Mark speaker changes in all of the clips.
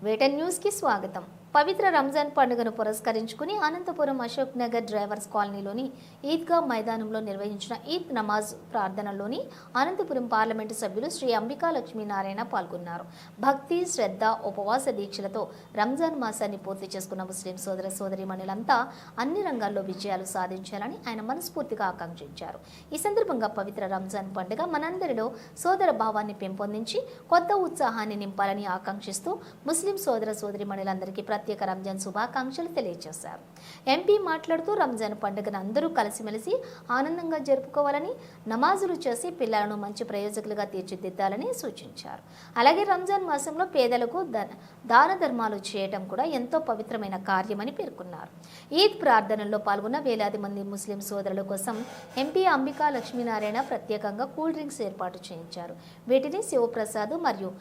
Speaker 1: వేటన్ news కి స్వాగతం. పవిత్ర రంజాన్ పండుగను పురస్కరించుకుని అనంతపురం అశోక్ నగర్ డ్రైవర్స్ కాలనీలోని ఈద్గా మైదానంలో నిర్వహించిన ఈద్ నమాజ్ ప్రార్థనలోని అనంతపురం పార్లమెంటు సభ్యులు శ్రీ అంబికా లక్ష్మీనారాయణ పాల్గొన్నారు. భక్తి, శ్రద్ధ, ఉపవాస దీక్షలతో రంజాన్ మాసాన్ని పూర్తి చేసుకున్న ముస్లిం సోదర సోదరీమణులంతా అన్ని రంగాల్లో విజయాలు సాధించాలని ఆయన మనస్ఫూర్తిగా ఆకాంక్షించారు. ఈ సందర్భంగా పవిత్ర రంజాన్ పండుగ మనందరిలో సోదర భావాన్ని పెంపొందించి కొత్త ఉత్సాహాన్ని నింపాలని ఆకాంక్షిస్తూ ముస్లిం సోదర సోదరీమణులందరికీ ప్రత్యేక రంజాన్ శుభాకాంక్షలు తెలియజేశారు. ఎంపీ మాట్లాడుతూ రంజాన్ పండుగను అందరూ కలిసిమెలిసి ఆనందంగా జరుపుకోవాలని, నమాజులు చేసి పిల్లలను మంచి ప్రయోజకులుగా తీర్చిదిద్దాలని సూచించారు. అలాగే రంజాన్ మాసంలో పేదలకు దాన ధర్మాలు చేయడం కూడా ఎంతో పవిత్రమైన కార్యమని పేర్కొన్నారు. ఈద్ ప్రార్థనల్లో పాల్గొన్న వేలాది మంది ముస్లిం సోదరుల కోసం ఎంపీ అంబికా లక్ష్మీనారాయణ ప్రత్యేకంగా కూల్ డ్రింక్స్ ఏర్పాటు చేయించారు. వీటిని శివప్రసాద్ మరియు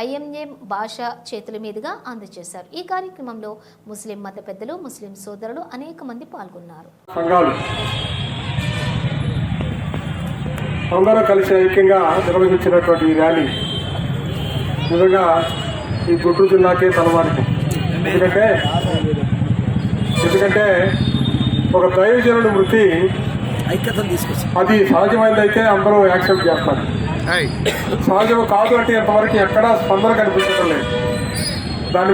Speaker 1: ఐఎంఏ భాష చేతుల మీదుగా అందజేశారు. ఈ కార్యక్రమంలో ముస్లిం మత పెద్దలు, ముస్లిం సోదరులు అనేక మంది పాల్గొన్నారు.
Speaker 2: అందరూ కలిసి ఐక్యంగా నిర్వహించినటువంటి ఈ ర్యాలీ నిజంగా ఈ గుంటూరు జిల్లాకే తలమానికం. ఎందుకంటే ఒక దైవజనుడి మృతి అది సహజమైనదైతే అందరూ యాక్సెప్ట్ చేస్తారు. సహజం కాదు అంటే ఇంతవరకు ఎక్కడా స్పందన కనిపించడం లేదు.